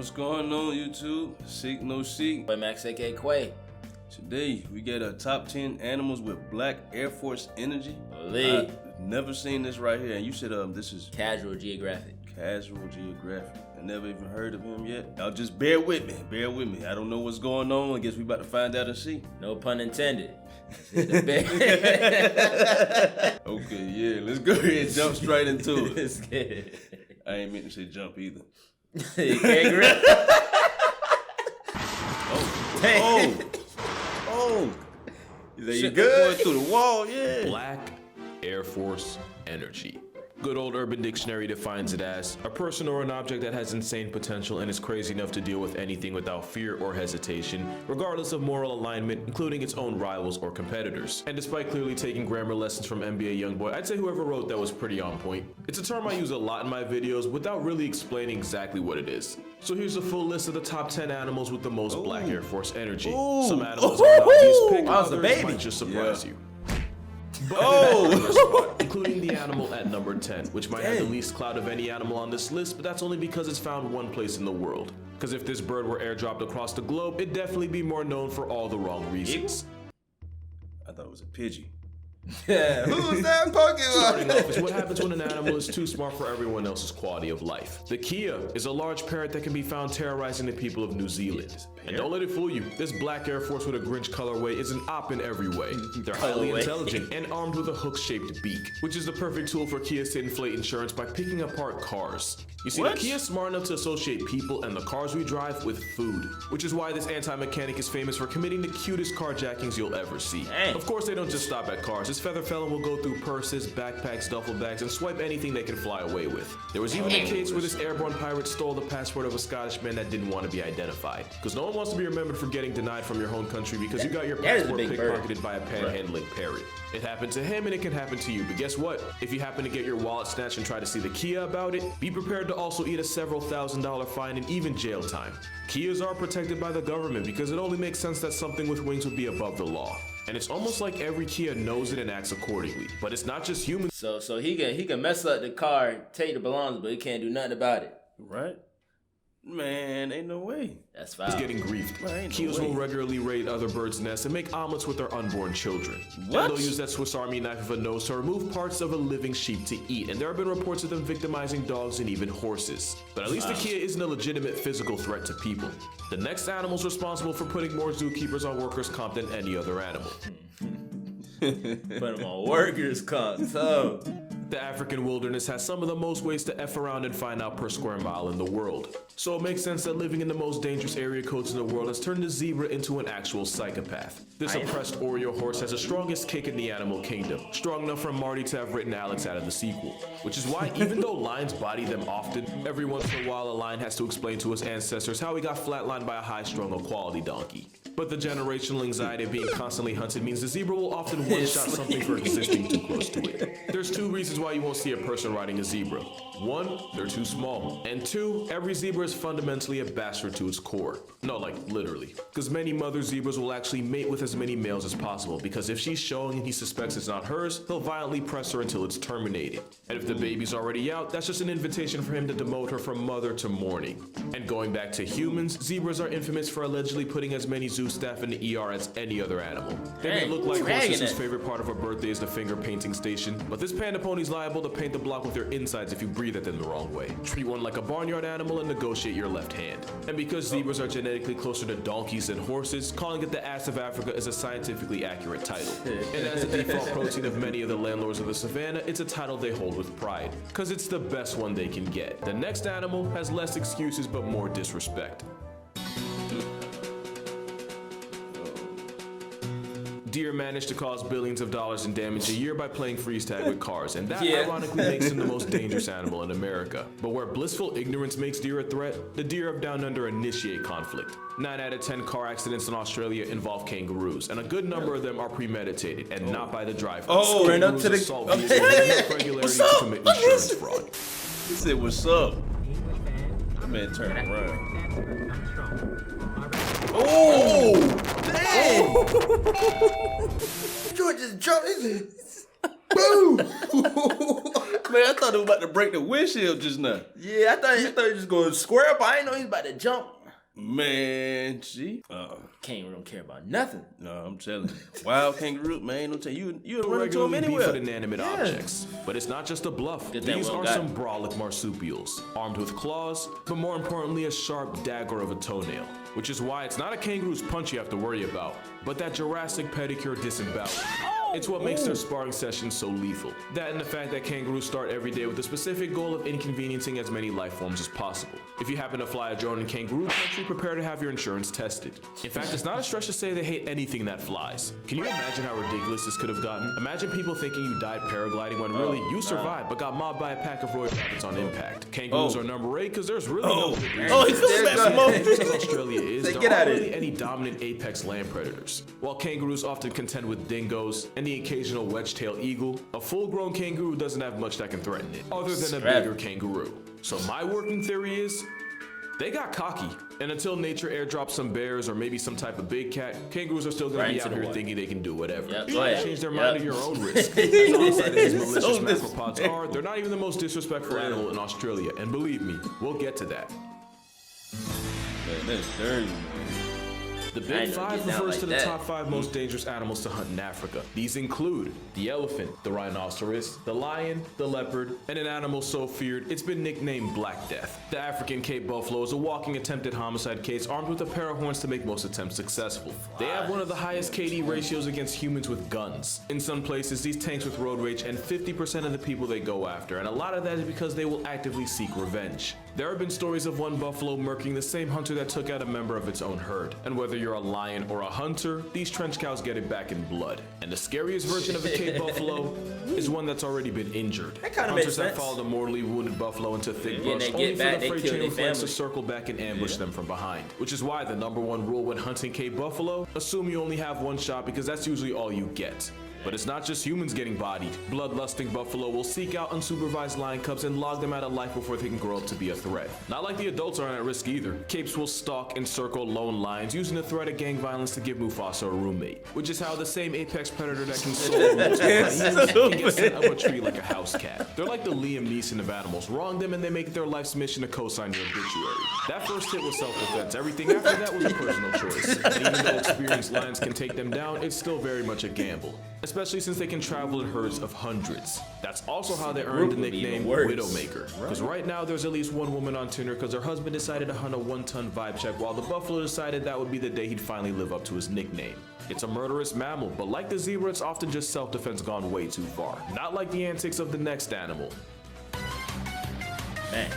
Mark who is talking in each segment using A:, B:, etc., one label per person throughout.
A: What's going on, YouTube? Seek no seek.
B: Boy Max aka Quay.
A: Today we got a top 10 animals with black Air Force energy.
B: I've
A: never seen this right here, and you said this is
B: Casual Geographic.
A: Casual Geographic. I never even heard of him yet. Y'all just bear with me. Bear with me. I don't know what's going on. I guess we about to find out and see.
B: No pun intended.
A: Okay, yeah, let's go ahead and jump straight into it.
B: Let's get it.
A: I ain't meant to say jump either.
B: You can't grip.
A: Oh.
B: You
A: Shit,
B: good?
A: Going through the wall, yeah.
C: Black Air Force energy. Good old Urban Dictionary defines it as a person or an object that has insane potential and is crazy enough to deal with anything without fear or hesitation, regardless of moral alignment, including its own rivals or competitors. And despite clearly taking grammar lessons from NBA YoungBoy, I'd say whoever wrote that was pretty on point. It's a term I use a lot in my videos without really explaining exactly what it is. So here's a full list of the top 10 animals with the most black Air Force energy. Some animals are an obvious pick, others might just surprise you. Including the animal at number 10, which might have the least clout of any animal on this list, but that's only because it's found one place in the world. Because if this bird were airdropped across the globe, it'd definitely be more known for all the wrong reasons.
A: I thought it was a Pidgey.
B: Yeah, who's that Pokemon?
C: Starting off is what happens when an animal is too smart for everyone else's quality of life. The Kia is a large parrot that can be found terrorizing the people of New Zealand. And don't let it fool you, this black Air Force with a Grinch colorway is an op in every way. They're highly intelligent and armed with a hook-shaped beak, which is the perfect tool for Kias to inflate insurance by picking apart cars. You see, the Kia is smart enough to associate people and the cars we drive with food, which is why this anti-mechanic is famous for committing the cutest carjackings you'll ever see. Of course, they don't just stop at cars. This feather felon will go through purses, backpacks, duffel bags, and swipe anything they can fly away with. There was even a case where this airborne pirate stole the passport of a Scottish man that didn't want to be identified. Because no one wants to be remembered for getting denied from your home country because you got your passport pickpocketed by a panhandling parrot. It happened to him and it can happen to you, but guess what? If you happen to get your wallet snatched and try to see the Kia about it, be prepared to also eat a several $1,000 fine and even jail time. Kias are protected by the government because it only makes sense that something with wings would be above the law. And it's almost like every Kia knows it and acts accordingly. But it's not just humans.
B: So he can mess up the car and take the belongings, but he can't do nothing about it.
A: Right? Man, ain't no way.
B: That's fine.
C: He's getting griefed. Kias will regularly raid other birds' nests and make omelets with their unborn children. Then they'll use that Swiss Army knife of a nose to remove parts of a living sheep to eat, and there have been reports of them victimizing dogs and even horses. But at least the Kia isn't a legitimate physical threat to people. The next animal's responsible for putting more zookeepers on workers' comp than any other animal.
B: Put them on workers' comp, so.
C: The African wilderness has some of the most ways to F around and find out per square mile in the world. So it makes sense that living in the most dangerous area codes in the world has turned the zebra into an actual psychopath. This oppressed Oreo horse has the strongest kick in the animal kingdom, strong enough for Marty to have written Alex out of the sequel. Which is why even though lions body them often, every once in a while a lion has to explain to his ancestors how he got flatlined by a high-strung equality donkey. But the generational anxiety of being constantly hunted means the zebra will often one-shot something for existing too close to it. There's two reasons why you won't see a person riding a zebra. One, they're too small. And two, every zebra is fundamentally a bastard to its core. No, like literally. Because many mother zebras will actually mate with as many males as possible, because if she's showing and he suspects it's not hers, he'll violently press her until it's terminated. And if the baby's already out, that's just an invitation for him to demote her from mother to mourning. And going back to humans, zebras are infamous for allegedly putting as many zoo staff in the ER as any other animal. They may look like horses whose favorite part of a birthday is the finger painting station, but this panda pony's liable to paint the block with their insides if you breathe at them the wrong way. Treat one like a barnyard animal and negotiate your left hand. And because zebras are genetically closer to donkeys than horses, calling it the ass of Africa is a scientifically accurate title. And as a default protein of many of the landlords of the savannah, it's a title they hold with pride, because it's the best one they can get. The next animal has less excuses but more disrespect. Deer manage to cause billions of dollars in damage a year by playing freeze tag with cars, and that ironically makes them the most dangerous animal in America. But where blissful ignorance makes deer a threat, the deer of Down Under initiate conflict. 9 out of 10 car accidents in Australia involve kangaroos, and a good number of them are premeditated and not by the driver.
B: Ran up to the
C: irregularities to commit insurance fraud.
A: He said, "What's up?" That man turned around. Oh! Damn!
B: George just jumped.
A: Boom! Man, I thought it was about to break the windshield just now.
B: Yeah, I thought he was just going to square up. I didn't know he was about to jump.
A: Man, see?
B: Kangaroo don't care about nothing.
A: No, I'm telling you. Wild kangaroo, man, don't tell you. You
C: They
A: run into them
C: regularly beef
A: anywhere.
C: with inanimate objects. But it's not just a bluff.
B: Good thing
C: These
B: we don't
C: are
B: got
C: some
B: it.
C: brolic marsupials, armed with claws, but more importantly, a sharp dagger of a toenail. Which is why it's not a kangaroo's punch you have to worry about, but that Jurassic pedicure disembowel. It's what makes their sparring sessions so lethal. That and the fact that kangaroos start every day with the specific goal of inconveniencing as many life forms as possible. If you happen to fly a drone in kangaroo country, prepare to have your insurance tested. In fact, it's not a stretch to say they hate anything that flies. Can you imagine how ridiculous this could have gotten? Imagine people thinking you died paragliding when really you survived but got mobbed by a pack of Roy Rabbits on impact. Kangaroos are number 8 because there's really no good reason.
A: Oh, he comes back smoke.
C: Just as Australia is,
B: Say,
C: there
B: get
C: aren't
B: out of
C: really
B: here.
C: any dominant apex land predators. While kangaroos often contend with dingoes and the occasional wedge-tailed eagle, a full-grown kangaroo doesn't have much that can threaten it, other than a
B: Scrap.
C: bigger kangaroo. So my working theory is, they got cocky. And until nature airdrops some bears or maybe some type of big cat, kangaroos are still gonna
B: Right
C: be
B: into
C: out
B: the
C: here
B: water.
C: thinking they can do whatever.
B: Yep,
C: You
B: go
C: gotta
B: ahead.
C: change their
B: Yep.
C: mind at your own risk. As outside as these malicious
A: So
C: macropods are, they're not even the most disrespectful animal in Australia. And believe me, we'll get to that.
A: Man, that's dirty, man.
C: The
B: I
C: Big
B: ain't gonna
C: Five
B: get down
C: refers
B: like
C: to the
B: that.
C: top 5 most dangerous animals to hunt in Africa. These include the elephant, the rhinoceros, the lion, the leopard, and an animal so feared it's been nicknamed Black Death. The African Cape buffalo is a walking attempted homicide case armed with a pair of horns to make most attempts successful. They have one of the highest KD ratios against humans with guns. In some places, these tanks with road rage and 50% of the people they go after, and a lot of that is because they will actively seek revenge. There have been stories of one buffalo murking the same hunter that took out a member of its own herd. And whether you're a lion or a hunter, these trench cows get it back in blood. And the scariest version of a Cape buffalo is one that's already been injured.
B: That kinda
C: Hunters
B: makes
C: have
B: sense.
C: followed a mortally wounded buffalo into thick
B: Yeah,
C: brush,
B: they
C: only
B: get
C: for
B: back,
C: the
B: they
C: freight
B: kill
C: train
B: their
C: of flanks to
B: family.
C: circle back and ambush them from behind. Which is why the #1 rule when hunting Cape buffalo, assume you only have one shot because that's usually all you get. But it's not just humans getting bodied. Bloodlusting buffalo will seek out unsupervised lion cubs and log them out of life before they can grow up to be a threat. Not like the adults aren't at risk either. Capes will stalk and circle lone lions using the threat of gang violence to give Mufasa a roommate. Which is how the same apex predator that can solo multiple hyenas can get sent up a tree like a house cat. They're like the Liam Neeson of animals. Wrong them and they make it their life's mission to co-sign your obituary. That first hit was self-defense. Everything after that was a personal choice. And even though experienced lions can take them down, it's still very much a gamble. Especially since they can travel in herds of hundreds. That's also how they earned the
B: Group would be
C: nickname
B: even worse.
C: Widowmaker. Because right now there's at least one woman on Tinder because her husband decided to hunt a 1-ton vibe check while the buffalo decided that would be the day he'd finally live up to his nickname. It's a murderous mammal, but like the zebra, it's often just self-defense gone way too far. Not like the antics of the next animal.
B: Man.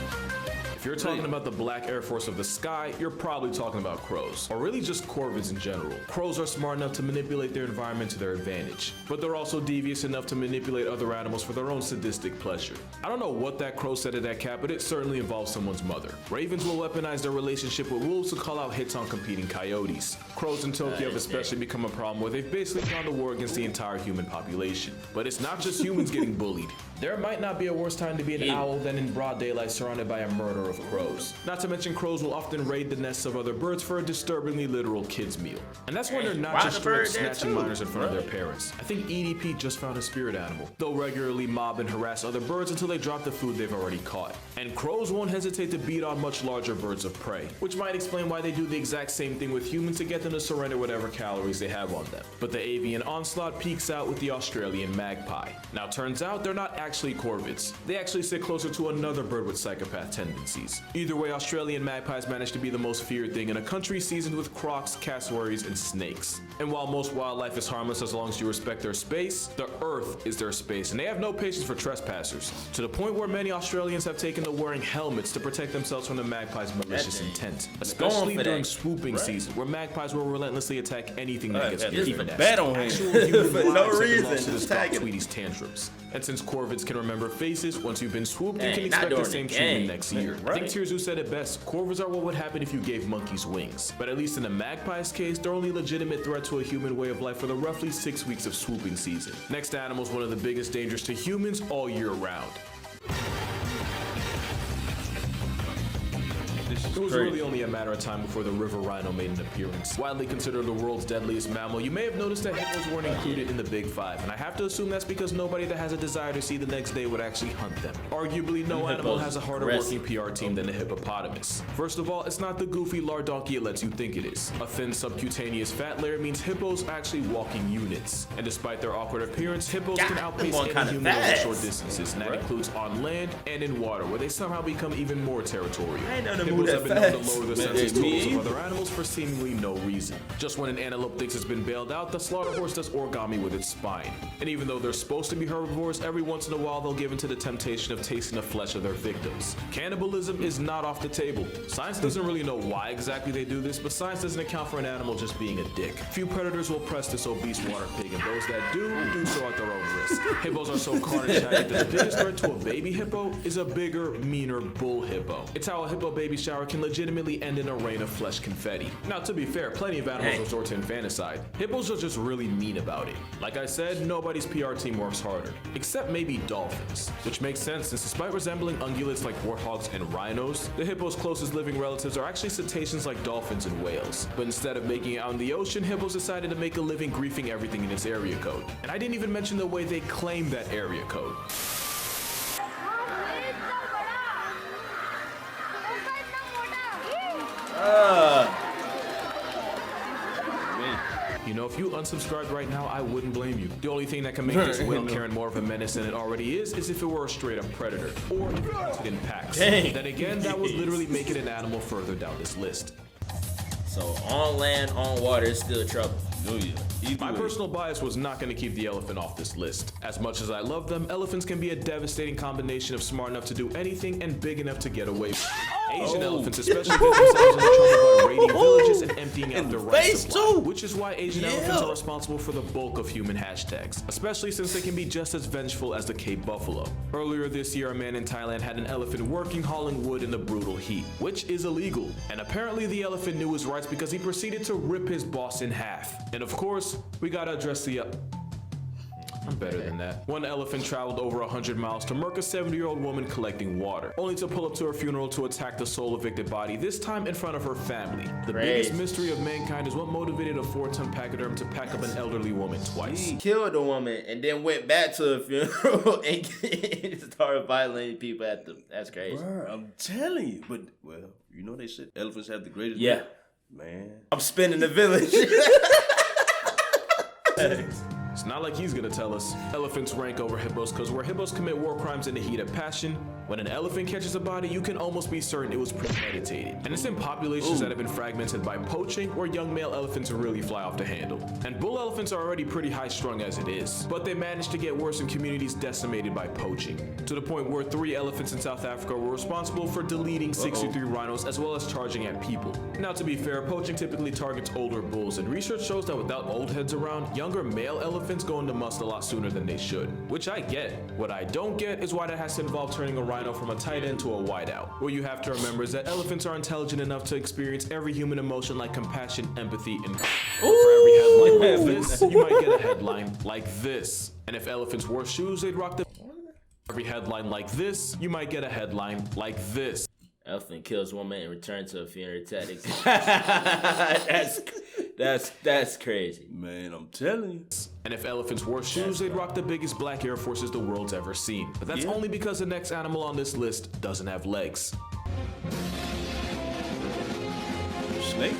C: If you're talking about the Black Air Force of the sky, you're probably talking about crows, or really just corvids in general. Crows are smart enough to manipulate their environment to their advantage, but they're also devious enough to manipulate other animals for their own sadistic pleasure. I don't know what that crow said to that cat, but it certainly involves someone's mother. Ravens will weaponize their relationship with wolves to call out hits on competing coyotes. Crows in Tokyo have especially become a problem where they've basically gone to war against the entire human population. But it's not just humans getting bullied. There might not be a worse time to be an owl than in broad daylight surrounded by a murder of crows. Not to mention crows will often raid the nests of other birds for a disturbingly literal kids meal. And that's when they're not
B: Why
C: just
B: the
C: straight
B: bird there
C: snatching
B: too?
C: minors in front of their parents. I think EDP just found a spirit animal. They'll regularly mob and harass other birds until they drop the food they've already caught. And crows won't hesitate to beat on much larger birds of prey, which might explain why they do the exact same thing with humans to get them to surrender whatever calories they have on them. But the avian onslaught peaks out with the Australian magpie. Now turns out they're not actually corvids. They actually sit closer to another bird with psychopath tendencies. Either way, Australian magpies manage to be the most feared thing in a country seasoned with crocs, cassowaries, and snakes. And while most wildlife is harmless as long as you respect their space, the earth is their space, and they have no patience for trespassers. To the point where many Australians have taken to wearing helmets to protect themselves from the magpie's malicious
B: thing.
C: intent.
B: Going
C: Especially
B: for
C: during
B: that.
C: swooping season, where magpies will relentlessly attack anything that gets
A: Got
C: near
A: this
C: their nest.
A: bat on
C: Actual
A: hand.
C: human
B: For no
C: lives have
B: reason,
C: been lost to this
B: just
C: dog
B: tagging.
C: Tweety's tantrums. And since corvids can remember faces, once you've been swooped, you
B: Dang,
C: can
B: not
C: expect the
B: during
C: same
B: the
C: treatment
B: game.
C: next year. I think Tirzu said it best, corvids are what would happen if you gave monkeys wings. But at least in the magpie's case, they're only a legitimate threat to a human way of life for the roughly 6 weeks of swooping season. Next animal is one of the biggest dangers to humans all year round.
A: This is
C: It was
A: crazy.
C: really only a matter of time before the river rhino made an appearance. Widely considered the world's deadliest mammal, you may have noticed that hippos weren't included in the Big Five, and I have to assume that's because nobody that has a desire to see the next day would actually hunt them. Arguably, no animal has a harder working PR team than the hippopotamus. First of all, it's not the goofy lard donkey it lets you think it is. A thin subcutaneous fat layer means hippos are actually walking units, and despite their awkward appearance, hippos can outpace any human over short distances, and that includes on land and in water, where they somehow become even more territorial. Hippos have been known to lower the census totals of other animals for seemingly no reason. Just when an antelope thinks it's been bailed out, the slaughter horse does origami with its spine. And even though they're supposed to be herbivores, every once in a while they'll give into the temptation of tasting the flesh of their victims. Cannibalism is not off the table. Science doesn't really know why exactly they do this, but science doesn't account for an animal just being a dick. Few predators will press this obese water pig, and those that do so at their own risk. Hippos are so carnage-haggard that the biggest threat to a baby hippo is a bigger, meaner bull hippo. It's how a hippo baby shower can legitimately end in a rain of flesh confetti. Now, to be fair, plenty of animals resort to infanticide. Hippos are just really mean about it. Like I said, nobody's PR team works harder, except maybe dolphins, which makes sense since despite resembling ungulates like warthogs and rhinos, the hippo's closest living relatives are actually cetaceans like dolphins and whales. But instead of making it out in the ocean, hippos decided to make a living griefing everything in its area code. And I didn't even mention the way they claim that area code. You know, if you unsubscribed right now, I wouldn't blame you. The only thing that can make this whale Karen more of a menace than it already is if it were a straight up predator, or if it hunted in packs. Then again, that would literally make it an animal further down this list.
B: So on land, on water, it's still trouble.
A: Oh yeah.
C: My personal bias was not going to keep the elephant off this list. As much as I love them, elephants can be a devastating combination of smart enough to do anything and big enough to get away with. Asian elephants especially get themselves into trouble by raiding villages and emptying out their rice supply, which is why Asian elephants are responsible for the bulk of human hashtags, especially since they can be just as vengeful as the Cape buffalo. Earlier this year, a man in Thailand had an elephant working hauling wood in the brutal heat, which is illegal, and apparently the elephant knew his rights because he proceeded to rip his boss in half. And of course, we gotta address the I'm better than that. One elephant traveled over 100 miles to murk a 70-year-old woman collecting water, only to pull up to her funeral to attack the soul evicted body, this time in front of her family. The biggest mystery of mankind is what motivated a 4-ton pachyderm to pack up an elderly woman twice.
B: He killed the woman and then went back to a funeral and started violating people at the. That's crazy.
A: Bruh, I'm telling you. But, well, you know they said elephants have the greatest.
B: Yeah.
A: Man.
B: I'm spinning the village.
C: It's not like he's gonna tell us. Elephants rank over hippos because where hippos commit war crimes in the heat of passion, when an elephant catches a body, you can almost be certain it was premeditated. And it's in populations that have been fragmented by poaching where young male elephants really fly off the handle. And bull elephants are already pretty high strung as it is, but they managed to get worse in communities decimated by poaching, to the point where 3 elephants in South Africa were responsible for deleting 63 rhinos as well as charging at people. Now, to be fair, poaching typically targets older bulls, and research shows that without old heads around, younger male elephants go into must a lot sooner than they should, which I get. What I don't get is why that has to involve turning a rhino from a tight end to a wideout. What you have to remember is that elephants are intelligent enough to experience every human emotion like compassion, empathy, and for every headline like this, you might get a headline like this. And if elephants wore shoes, they'd rock the every headline like this, you might get a headline like this.
B: Elephant kills woman and returns to a funeral tactic. That's crazy.
A: Man, I'm telling you.
C: And if elephants wore shoes, they'd rock the biggest black Air Forces the world's ever seen. But that's only because the next animal on this list doesn't have legs.
A: Snake?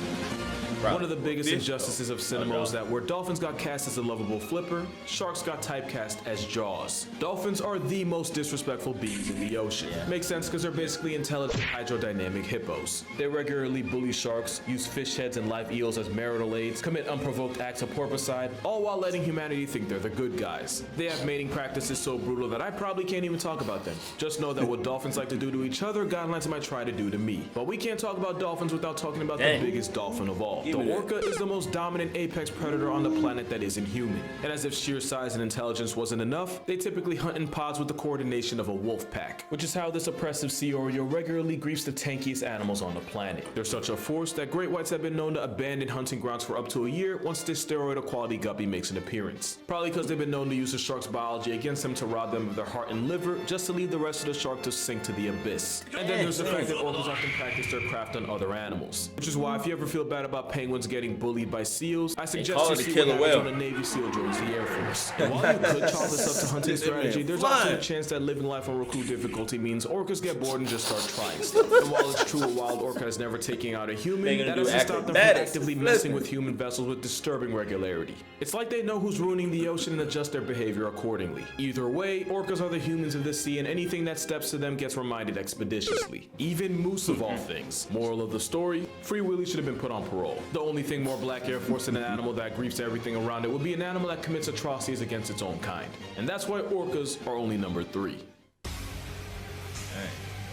C: One of the biggest injustices of cinema is that where dolphins got cast as a lovable flipper, sharks got typecast as Jaws. Dolphins are the most disrespectful beings in the ocean. Makes sense because they're basically intelligent hydrodynamic hippos. They regularly bully sharks, use fish heads and live eels as marital aids, commit unprovoked acts of porpoising, all while letting humanity think they're the good guys. They have mating practices so brutal that I probably can't even talk about them. Just know that what dolphins like to do to each other, guidelines might try to do to me. But we can't talk about dolphins without talking about the biggest dolphin of all.
A: give me
C: The
A: that.
C: orca is the most dominant apex predator on the planet that isn't human. And as if sheer size and intelligence wasn't enough, they typically hunt in pods with the coordination of a wolf pack, which is how this oppressive sea Oreo regularly griefs the tankiest animals on the planet. They're such a force that great whites have been known to abandon hunting grounds for up to a year once this steroid quality guppy makes an appearance. Probably because they've been known to use the shark's biology against them to rob them of their heart and liver just to leave the rest of the shark to sink to the abyss. And then there's the fact that orcas often practice their craft on other animals. Which is why if you ever feel bad about penguins getting bullied by seals, I suggest
B: call
C: you
B: it a
C: see
B: killer
C: what happens
B: whale.
C: when a Navy SEAL joins the Air Force. And while you could chalk this up to hunting strategy, there's also a chance that living life on Roku difficulty means orcas get bored and just start trying stuff. And while it's true a wild orca is never taking out a human, that doesn't stop them from
B: acrobatics.
C: actively messing with human vessels with disturbing regularity. It's like they know who's ruining the ocean and adjust their behavior accordingly. Either way, orcas are the humans of the sea, and anything that steps to them gets reminded expeditiously. Even moose of all things. Moral of the story, Free Willy should have been put on parole. The only thing more Black Air Force than an animal that griefs everything around it would be an animal that commits atrocities against its own kind. And that's why orcas are only number 3.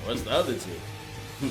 B: What's the other two?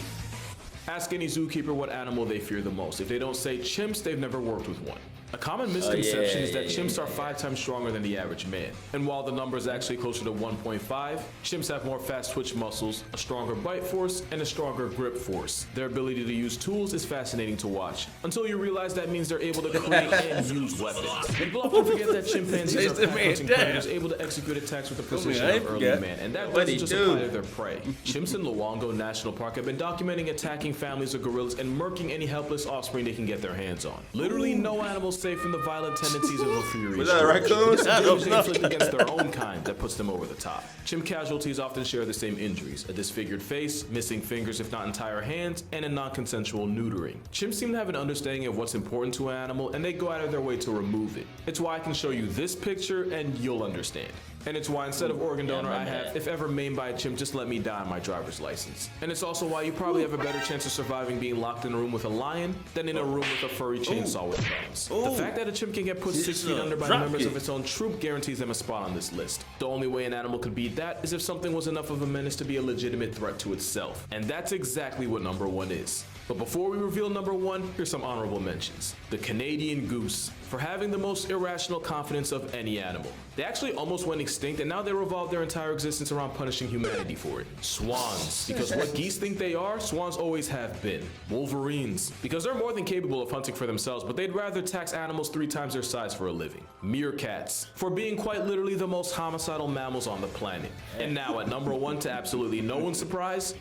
C: Ask any zookeeper what animal they fear the most. If they don't say chimps, they've never worked with one. A common misconception is that chimps are 5 times stronger than the average man. And while the number is actually closer to 1.5, chimps have more fast twitch muscles, a stronger bite force, and a stronger grip force. Their ability to use tools is fascinating to watch, until you realize that means they're able to create and use weapons. People often forget that chimpanzees are pack-hunting predators able to execute attacks with the precision of early man, and that doesn't just apply to their prey. Chimps in Luongo National Park have been documenting attacking families of gorillas and murking any helpless offspring they can get their hands on. Literally no animal safe from the violent tendencies of a furious
B: Was that a
C: George.
B: raccoon?
C: It's the damage they inflict against their own kind that puts them over the top. Chimp casualties often share the same injuries: a disfigured face, missing fingers if not entire hands, and a non-consensual neutering. Chimps seem to have an understanding of what's important to an animal, and they go out of their way to remove it. It's why I can show you this picture and you'll understand. And it's why instead of organ donor, I have, if ever maimed by a chimp, just let me die on my driver's license. And it's also why you probably have a better chance of surviving being locked in a room with a lion than in a room with a furry chainsaw with bones. The fact that a chimp can get put 6 feet under by members of its own troop guarantees them a spot on this list. The only way an animal could beat that is if something was enough of a menace to be a legitimate threat to itself. And that's exactly what number 1 is. But before we reveal number 1, here's some honorable mentions. The Canadian goose, for having the most irrational confidence of any animal. They actually almost went extinct, and now they revolve their entire existence around punishing humanity for it. Swans, because what geese think they are, swans always have been. Wolverines, because they're more than capable of hunting for themselves, but they'd rather tax animals 3 times their size for a living. Meerkats, for being quite literally the most homicidal mammals on the planet. And now at number 1, to absolutely no one's surprise,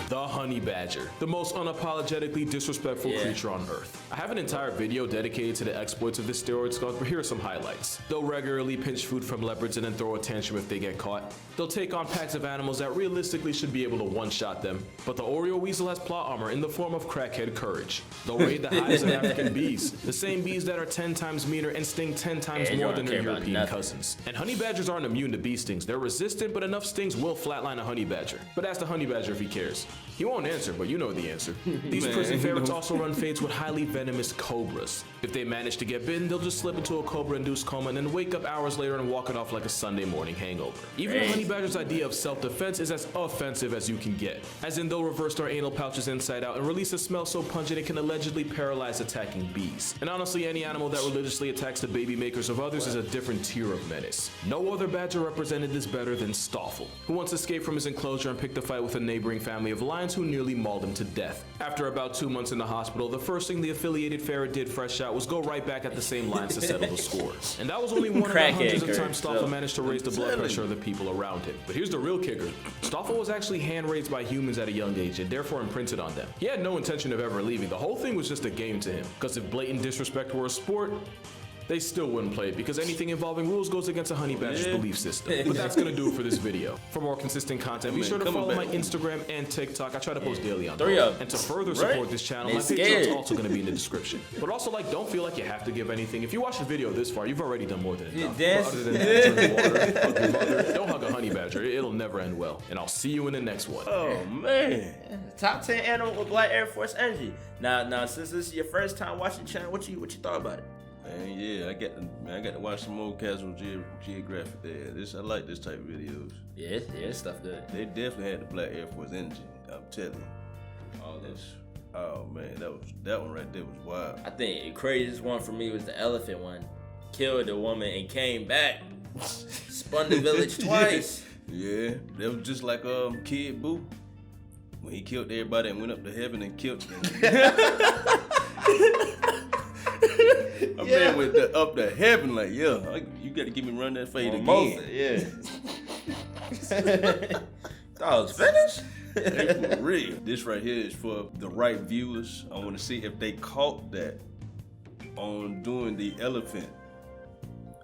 C: the honey badger, the most unapologetically disrespectful creature on Earth. I have an entire video dedicated to the exploits of this steroid skunk, but here are some highlights. They'll regularly pinch food from leopards and then throw a tantrum if they get caught. They'll take on packs of animals that realistically should be able to one-shot them, but the Oreo weasel has plot armor in the form of crackhead courage. They'll raid the hives of African bees, the same bees that are 10 times meaner and sting 10 times more than their European cousins. And honey badgers aren't immune to bee stings. They're resistant, but enough stings will flatline a honey badger. But ask the honey badger if he cares. He won't answer, but you know the answer. These prison ferrets also run fades with highly venomous cobras. If they manage to get bitten, they'll just slip into a cobra-induced coma and then wake up hours later and walk it off like a Sunday morning hangover. Even the honey badger's idea of self-defense is as offensive as you can get. As in, they'll reverse their anal pouches inside out and release a smell so pungent it can allegedly paralyze attacking bees. And honestly, any animal that religiously attacks the baby makers of others is a different tier of menace. No other badger represented this better than Stoffel, who once escaped from his enclosure and picked a fight with a neighboring family of lions who nearly mauled him to death. After about 2 months in the hospital, the first thing the affiliated ferret did fresh out was go right back at the same lines to settle the score. And that was only one of the hundreds of times Stoffel managed to raise the blood pressure of the people around him. But here's the real kicker. Stoffel was actually hand-raised by humans at a young age and therefore imprinted on them. He had no intention of ever leaving. The whole thing was just a game to him. Because if blatant disrespect were a sport, they still wouldn't play it because anything involving rules goes against a honey badger's belief system. But that's gonna do it for this video. For more consistent content, be sure to follow my Instagram and TikTok. I try to post daily on those. And to further support this channel, my Patreon is also gonna be in the description. But also, don't feel like you have to give anything. If you watch the video this far, you've already done more than enough. But other than that, drink water, hug your mother, don't hug a honey badger. It'll never end well. And I'll see you in the next one.
B: Oh man, top 10 animal with Black Air Force energy. Now, since this is your first time watching the channel, what you thought about it?
A: Man, yeah, I got to watch some more casual geographic there. I like this type of videos.
B: Yeah, stuff good.
A: They definitely had the Black Air Force energy. I'm telling you.
B: All this.
A: Oh man, that one right there was wild.
B: I think the craziest one for me was the elephant one. Killed a woman and came back. Spun the village twice.
A: Yeah, that was just like Kid Boo when he killed everybody and went up to heaven and killed them. Man went up to heaven like, yeah, you got to give me run that fade again.
B: Moses, yeah. Thought it was finished.
A: Hey, for real. This right here is for the right viewers. I want to see if they caught that on doing the elephant.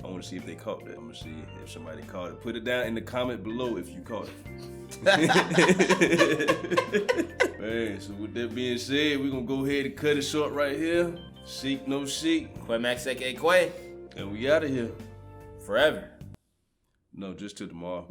A: I want to see if they caught that. I'm going to see if somebody caught it. Put it down in the comment below if you caught it. Man, so with that being said, we're going to go ahead and cut it short right here. Seek, no seek.
B: Quay Max aka Quay.
A: And we out of here.
B: Forever.
A: No, just till tomorrow.